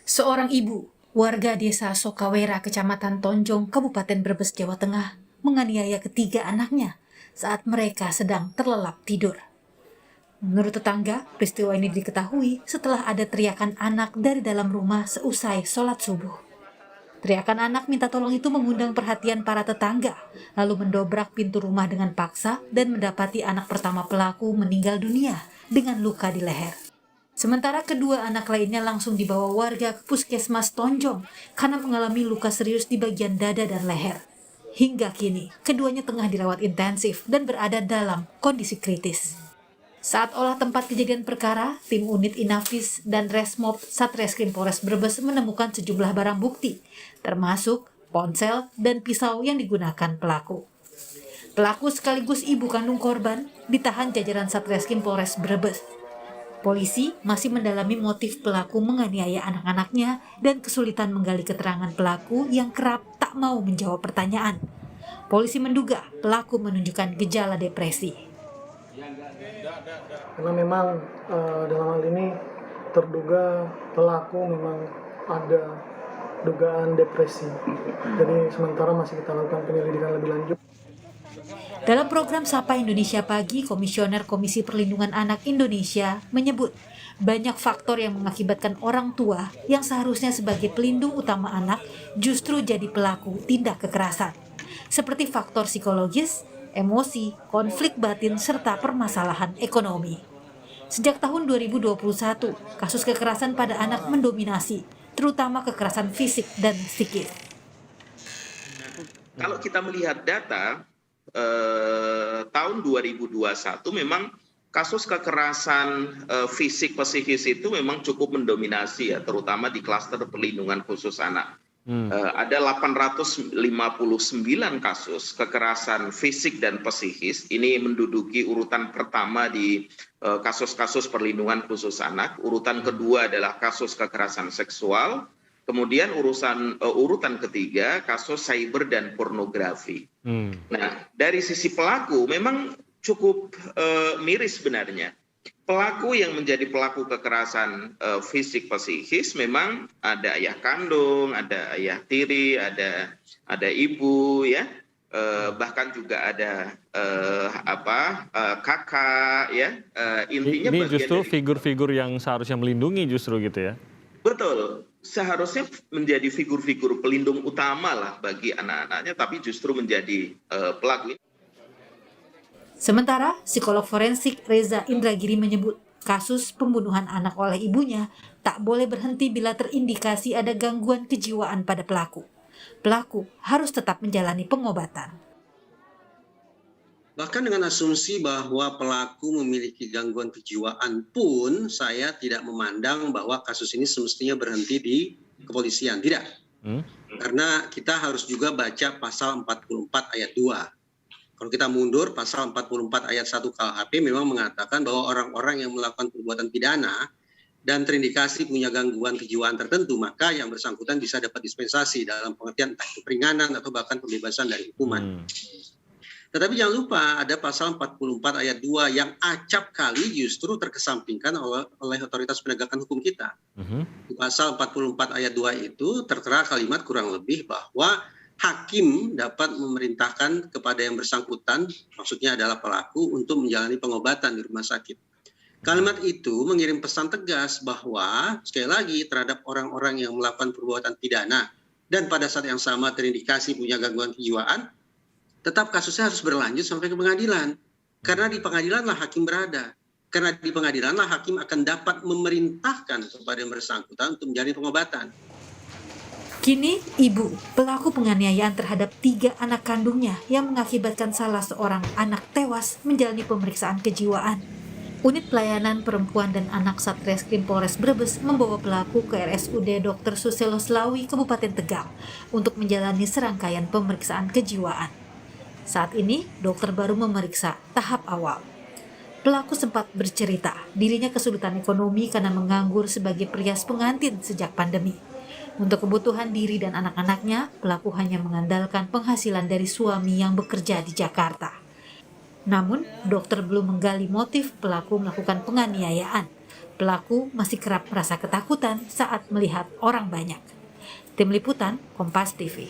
Seorang ibu, warga desa Sokawera, Kecamatan Tonjong, Kabupaten Brebes, Jawa Tengah, menganiaya ketiga anaknya saat mereka sedang terlelap tidur. Menurut tetangga, peristiwa ini diketahui setelah ada teriakan anak dari dalam rumah seusai sholat subuh. Teriakan anak minta tolong itu mengundang perhatian para tetangga, lalu mendobrak pintu rumah dengan paksa dan mendapati anak pertama pelaku meninggal dunia dengan luka di leher. Sementara kedua anak lainnya langsung dibawa warga ke Puskesmas Tonjong karena mengalami luka serius di bagian dada dan leher. Hingga kini, keduanya tengah dirawat intensif dan berada dalam kondisi kritis. Saat olah tempat kejadian perkara, tim unit Inafis dan Resmob Satreskrim Polres Brebes menemukan sejumlah barang bukti, termasuk ponsel dan pisau yang digunakan pelaku. Pelaku sekaligus ibu kandung korban ditahan jajaran Satreskrim Polres Brebes. Polisi masih mendalami motif pelaku menganiaya anak-anaknya dan kesulitan menggali keterangan pelaku yang kerap tak mau menjawab pertanyaan. Polisi menduga pelaku menunjukkan gejala depresi. Karena memang dalam hal ini terduga pelaku memang ada dugaan depresi. Jadi sementara masih kita lakukan penyelidikan lebih lanjut. Dalam program Sapa Indonesia Pagi, Komisioner Komisi Perlindungan Anak Indonesia menyebut banyak faktor yang mengakibatkan orang tua yang seharusnya sebagai pelindung utama anak justru jadi pelaku tindak kekerasan. Seperti faktor psikologis, emosi, konflik batin, serta permasalahan ekonomi. Sejak tahun 2021, kasus kekerasan pada anak mendominasi, terutama kekerasan fisik dan psikis. Kalau kita melihat data, tahun 2021 memang kasus kekerasan fisik psikis itu memang cukup mendominasi ya, terutama di klaster perlindungan khusus anak. Ada 859 kasus kekerasan fisik dan psikis. Ini menduduki urutan pertama di kasus-kasus perlindungan khusus anak. Urutan kedua adalah kasus kekerasan seksual. Kemudian urutan ketiga kasus cyber dan pornografi. Nah, dari sisi pelaku memang cukup miris sebenarnya. Pelaku yang menjadi pelaku kekerasan fisik psikis memang ada ayah kandung, ada ayah tiri, ada ibu ya, bahkan juga ada kakak ya. Intinya ini justru figur-figur yang seharusnya melindungi justru gitu ya. Betul, seharusnya menjadi figur-figur pelindung utama lah bagi anak-anaknya, tapi justru menjadi pelaku. Sementara, psikolog forensik Reza Indragiri menyebut kasus pembunuhan anak oleh ibunya tak boleh berhenti bila terindikasi ada gangguan kejiwaan pada pelaku. Pelaku harus tetap menjalani pengobatan. Bahkan dengan asumsi bahwa pelaku memiliki gangguan kejiwaan pun saya tidak memandang bahwa kasus ini semestinya berhenti di kepolisian. Tidak. Karena kita harus juga baca pasal 44 ayat 2. Kalau kita mundur, pasal 44 ayat 1 KUHP memang mengatakan bahwa orang-orang yang melakukan perbuatan pidana dan terindikasi punya gangguan kejiwaan tertentu, maka yang bersangkutan bisa dapat dispensasi dalam pengertian entah itu keringanan atau bahkan pembebasan dari hukuman. Tetapi jangan lupa ada pasal 44 ayat 2 yang acap kali justru terkesampingkan oleh otoritas penegakan hukum kita. Di pasal 44 ayat 2 itu tertera kalimat kurang lebih bahwa hakim dapat memerintahkan kepada yang bersangkutan, maksudnya adalah pelaku, untuk menjalani pengobatan di rumah sakit. Kalimat itu mengirim pesan tegas bahwa sekali lagi terhadap orang-orang yang melakukan perbuatan pidana dan pada saat yang sama terindikasi punya gangguan kejiwaan, tetap kasusnya harus berlanjut sampai ke pengadilan. Karena di pengadilanlah hakim berada. Karena di pengadilanlah hakim akan dapat memerintahkan kepada yang bersangkutan untuk menjalani pengobatan. Kini, ibu pelaku penganiayaan terhadap 3 anak kandungnya yang mengakibatkan salah seorang anak tewas menjalani pemeriksaan kejiwaan. Unit Pelayanan Perempuan dan Anak Satreskrim Polres Brebes membawa pelaku ke RSUD Dr. Suselo Slawi, Kabupaten Tegal, untuk menjalani serangkaian pemeriksaan kejiwaan. Saat ini, dokter baru memeriksa tahap awal. Pelaku sempat bercerita, dirinya kesulitan ekonomi karena menganggur sebagai perias pengantin sejak pandemi. Untuk kebutuhan diri dan anak-anaknya, pelaku hanya mengandalkan penghasilan dari suami yang bekerja di Jakarta. Namun, dokter belum menggali motif pelaku melakukan penganiayaan. Pelaku masih kerap merasa ketakutan saat melihat orang banyak. Tim Liputan, Kompas TV.